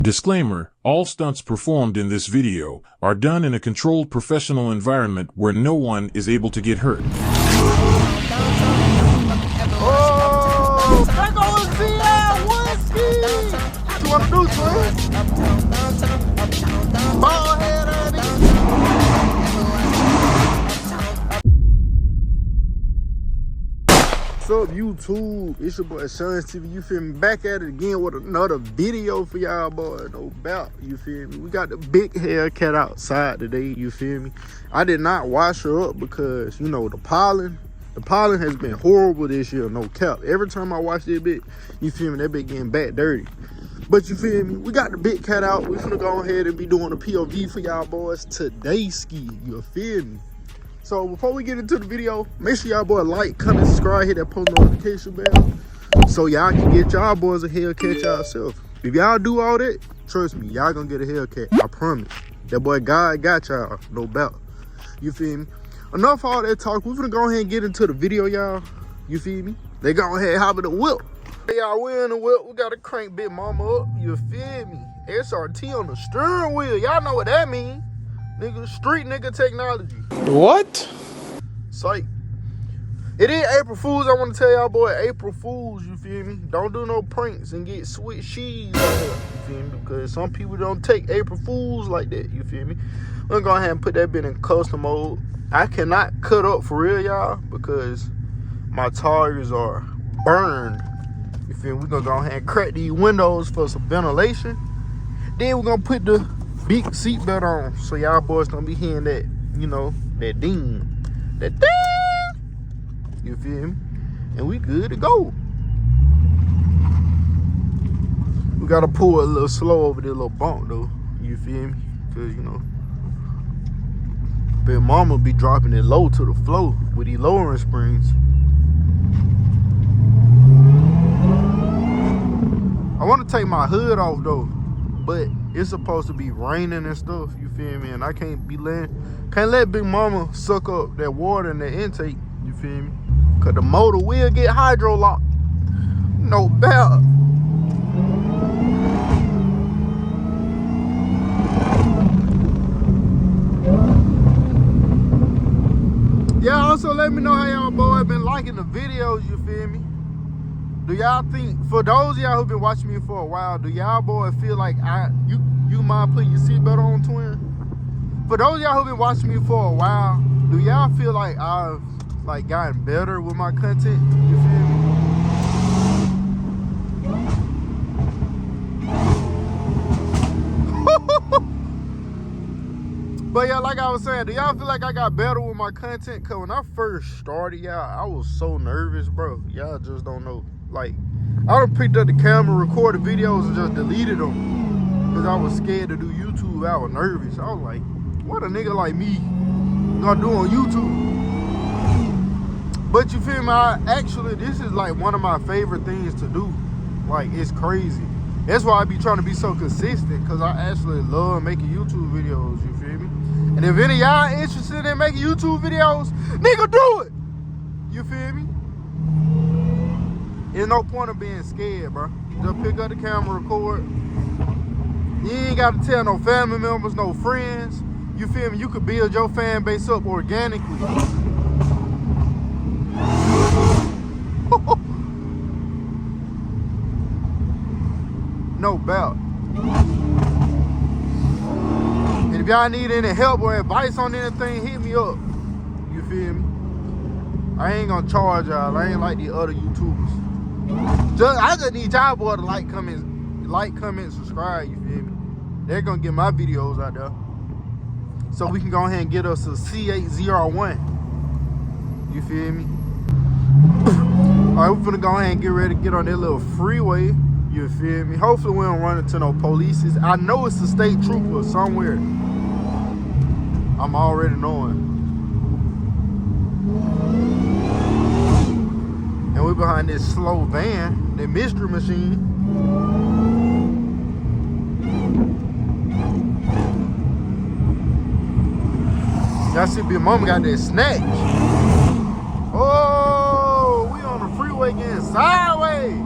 Disclaimer, all stunts performed in this video are done in a controlled professional environment where no one is able to get hurt. Oh, there goes the whiskey! What you wanna do, twin? Ball head at it. What's up, YouTube? It's your boy Srt TV. You feel me? Back at it again with another video for y'all, boy. No doubt. You feel me? We got the big Hellcat outside today. You feel me? I did not wash her up because, you know, the pollen has been horrible this year. No cap. Every time I wash that bit, you feel me? That bit getting back dirty. But you feel me? We got the big cat out. We finna go ahead and be doing a POV for y'all boys today, ski. You feel me? So before we get into the video, make sure y'all boy like, comment, subscribe, hit that post notification bell so y'all can get y'all boys a Hellcat yourself. If y'all do all that, trust me, y'all gonna get a Hellcat. I promise. That boy God got y'all, no doubt. You feel me? Enough all that talk. We finna go ahead and get into the video, y'all. You feel me? They go ahead and hop in the whip. Hey, y'all, we in the whip. We gotta crank Big Mama up. You feel me? SRT on the steering wheel. Y'all know what that means. Nigga, street nigga technology. What? Psych. It is April Fools. I want to tell y'all, boy, April Fools, you feel me? Don't do no pranks and get sweet sheaves out here, you feel me? Because some people don't take April Fools like that, you feel me? We're going to go ahead and put that bit in custom mode. I cannot cut up for real, y'all, because my tires are burned. You feel me? We're going to go ahead and crack these windows for some ventilation. Then we're going to put the big seatbelt on so y'all boys don't be hearing that, you know, that ding. That ding! You feel me? And we good to go. We gotta pull a little slow over this little bump though. You feel me? Cause you know, Big Mama be dropping it low to the floor with these lowering springs. I want to take my hood off though, but it's supposed to be raining and stuff, you feel me? And I can't let Big Mama suck up that water in the intake, you feel me? Cause the motor will get hydro locked. No doubt. Yeah, also let me know how y'all boys been liking the videos, you feel me? Do y'all think, for those of y'all who've been watching me for a while, do y'all boys feel like you mind putting your seatbelt on, twin? For those of y'all who've been watching me for a while, do y'all feel like I've like gotten better with my content? You feel me? But yeah, like I was saying, do y'all feel like I got better with my content? Cause when I first started, y'all, I was so nervous, bro. Y'all just don't know. Like, I done picked up the camera, recorded videos, and just deleted them. Cause I was scared to do YouTube. I was nervous. I was like, what a nigga like me gonna do on YouTube? But you feel me? Actually, this is like one of my favorite things to do. Like, it's crazy. That's why I be trying to be so consistent, because I actually love making YouTube videos, you feel me? And if any of y'all interested in making YouTube videos, nigga, do it! You feel me? There's no point of being scared, bro. Just pick up the camera, record. You ain't got to tell no family members, no friends. You feel me? You could build your fan base up organically. No doubt. And if y'all need any help or advice on anything, hit me up. You feel me? I ain't gonna charge y'all. I ain't like the other YouTubers. I just need y'all boy to like, comment, subscribe. You feel me? They're gonna get my videos out there, so we can go ahead and get us a C801. You feel me? All right, we're gonna go ahead and get ready to get on that little freeway. You feel me? Hopefully we don't run into no police. I know it's a state trooper somewhere. I'm already knowing. And we're behind this slow van, the mystery machine. Y'all see Big Mama got that snatch. Oh, we on the freeway getting sideways.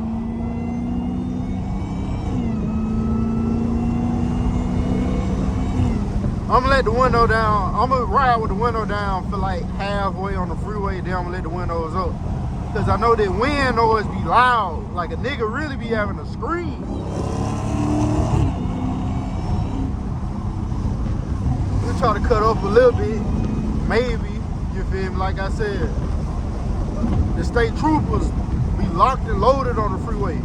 I'm gonna let the window down. I'm gonna ride with the window down for like halfway on the freeway. Then I'm gonna let the windows up. Cause I know that wind noise be loud. Like a nigga really be having a scream. We'll try to cut up a little bit. Maybe, you feel me? Like I said, the state troopers be locked and loaded on the freeway.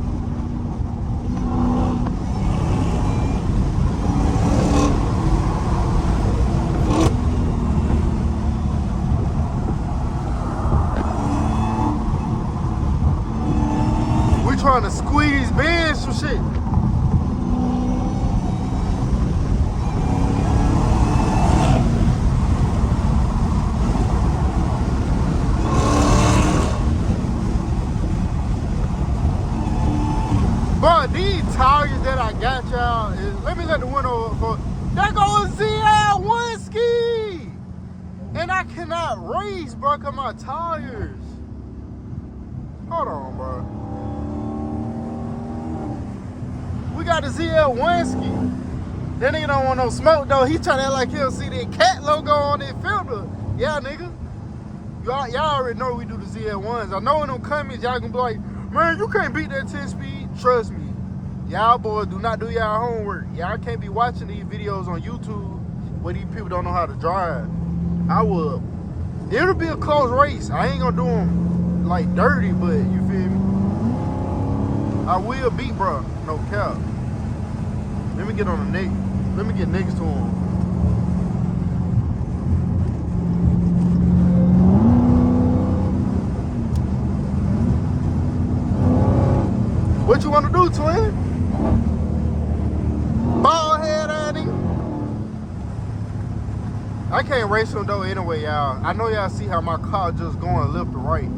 Trying to squeeze bands for shit. But these tires that I got, y'all, let me let the window up for. There goes ZL1 ski, and I cannot race, bro, cause my tires. Hold on, bro. We got the ZL1 ski. That nigga don't want no smoke though. He trying to act like he'll see that cat logo on that filter. Yeah, nigga. Y'all already know we do the ZL1s. I know in them comments y'all gonna be like, man, you can't beat that 10 speed. Trust me. Y'all boys do not do y'all homework. Y'all can't be watching these videos on YouTube where these people don't know how to drive. I will. It'll be a close race. I ain't gonna do them like dirty, but you feel me? I will beat, bro. No cap. Let me get on the neck. Let me get next to him. What you want to do, twin? Bald head, nigga. I can't race him though anyway, y'all. I know y'all see how my car just going left to right.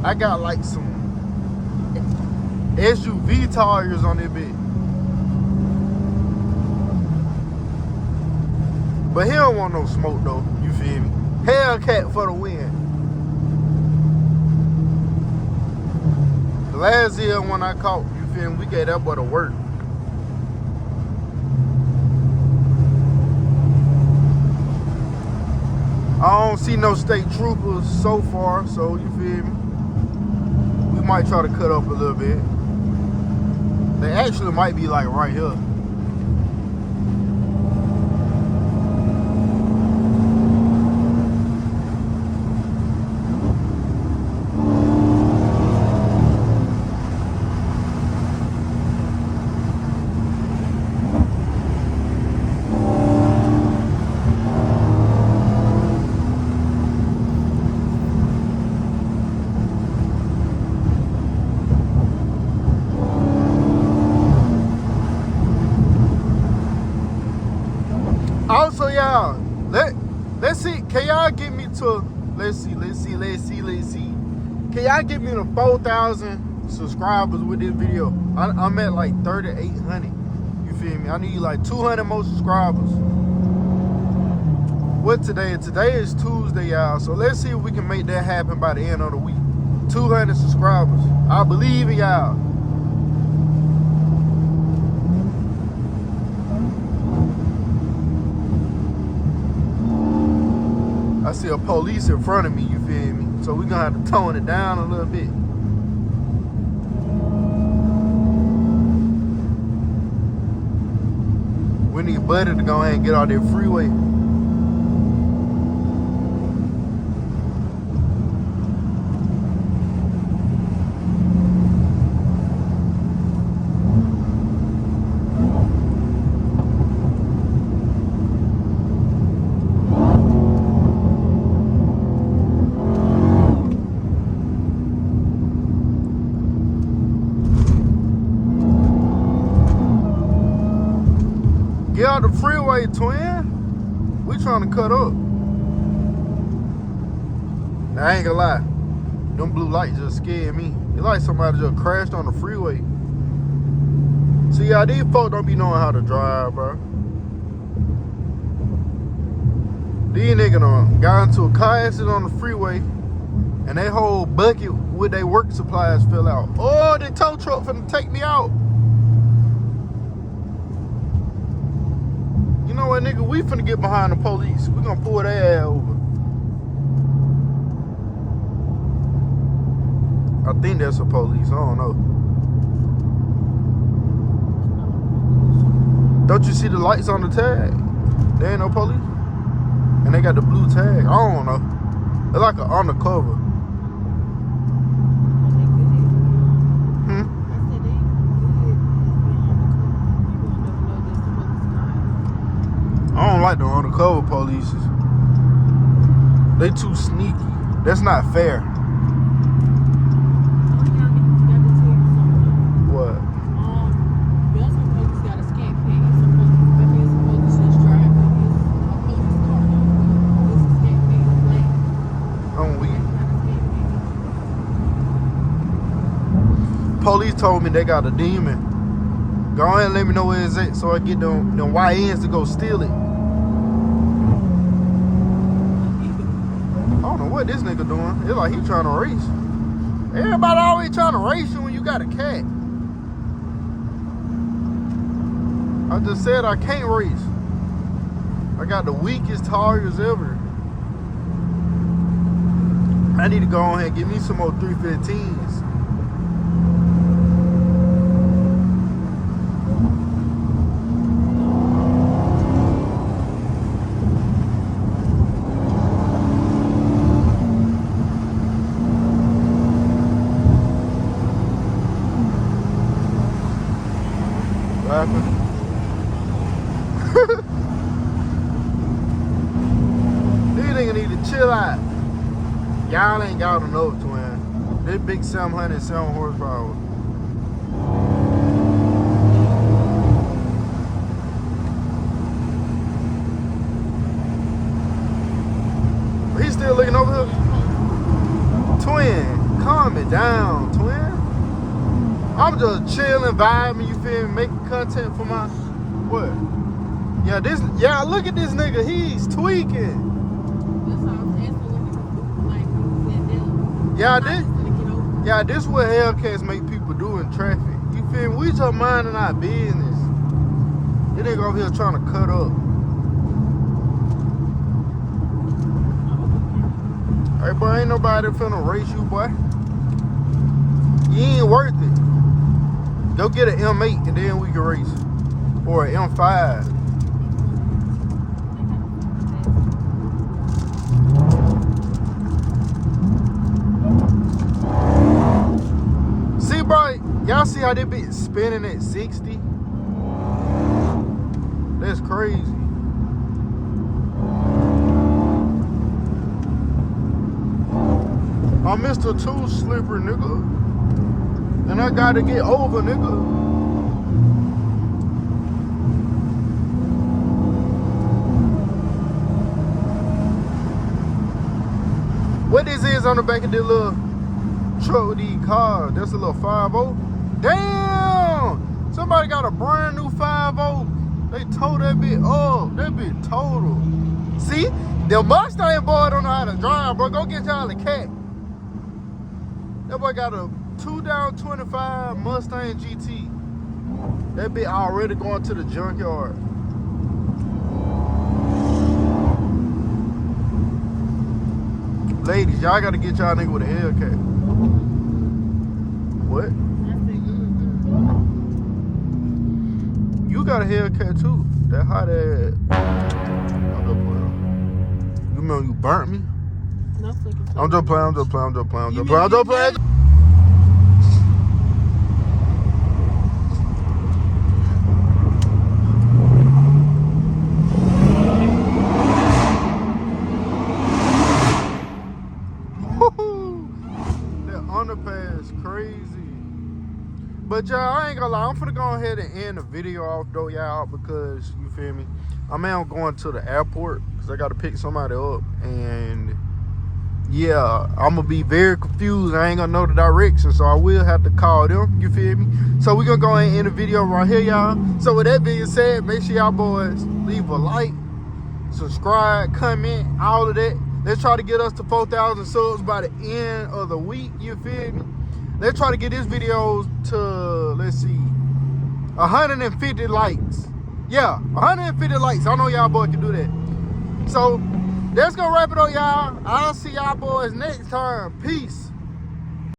I got like some SUV tires on that bitch. But he don't want no smoke though, you feel me? Hellcat for the win. The last year when I caught, you feel me, we gave that boy to work. I don't see no state troopers so far, so you feel me? We might try to cut up a little bit. They actually might be like right here. Also, y'all, let's see. Can y'all get me to? Let's see. Can y'all get me to 4,000 subscribers with this video? I'm at like 3,800. You feel me? I need like 200 more subscribers. What today? Today is Tuesday, y'all. So let's see if we can make that happen by the end of the week. 200 subscribers. I believe in y'all. I see a police in front of me, you feel me? So we're gonna have to tone it down a little bit. We need Buddy to go ahead and get out there freeway. Get out the freeway, twin. We trying to cut up. I ain't gonna lie. Them blue lights just scared me. It's like somebody just crashed on the freeway. See, y'all, these folks don't be knowing how to drive, bro. These niggas done got into a car accident on the freeway and that whole bucket with their work supplies fell out. Oh, the tow truck finna take me out. You know nigga, we finna get behind the police. We gonna pull their ass over. I think that's the police. I don't know. Don't you see the lights on the tag? There ain't no police. And they got the blue tag. I don't know. It's like an undercover. I don't like the undercover police. They too sneaky. That's not fair. What? I'm weak. Police told me they got a demon. Go ahead and let me know where it's at so I get them YNs to go steal it. I don't know what this nigga doing. It's like he trying to race. Everybody always trying to race you when you got a cat. I just said I can't race. I got the weakest tires ever. I need to go on here and get me some more 315s. These niggas need to chill out. Y'all ain't got enough, twin. This big 707 horsepower. He's still looking over here. Twin, calm it down, twin. I'm just chilling, vibing, you feel me? Making content for my what? Yeah, look at this nigga, he's tweaking. Yeah, this what Hellcats make people do in traffic. You feel me? We just minding our business. This nigga over here trying to cut up. Hey, boy, ain't nobody finna race you, boy. You ain't worth it. Go get an M8 and then we can race. Or an M5. See, bro, y'all see how they be spinning at 60? That's crazy. I'm Mr. Too Slippery, nigga. And I gotta get over, nigga. What this is on the back of this little truck with these cars? That's a little 5.0. Damn! Somebody got a brand new 5.0. They towed that bit up. That bit total. See? The Mustang boy don't know how to drive, bro. Go get y'all a cat. That boy got a 2025 Mustang GT. That bit already going to the junkyard. Ladies, y'all gotta get y'all nigga with a Hellcat. What? You got a Hellcat too. That hot ass. You remember you burnt me? No, I'm just playing. That underpass crazy. But y'all, I ain't gonna lie, I'm finna go ahead and end the video off though, y'all, because you feel me? I'm going to the airport because I gotta pick somebody up, and yeah, I'm gonna be very confused. I ain't gonna know the direction, so I will have to call them, you feel me? So we're gonna go ahead and end the video right here, y'all. So with that being said, make sure y'all boys leave a like, subscribe, comment, all of that. Let's try to get us to 4,000 subs by the end of the week, you feel me? Let's try to get this video to, let's see, 150 likes. Yeah, 150 likes. I know y'all boys can do that. So, that's gonna wrap it up, y'all. I'll see y'all boys next time. Peace.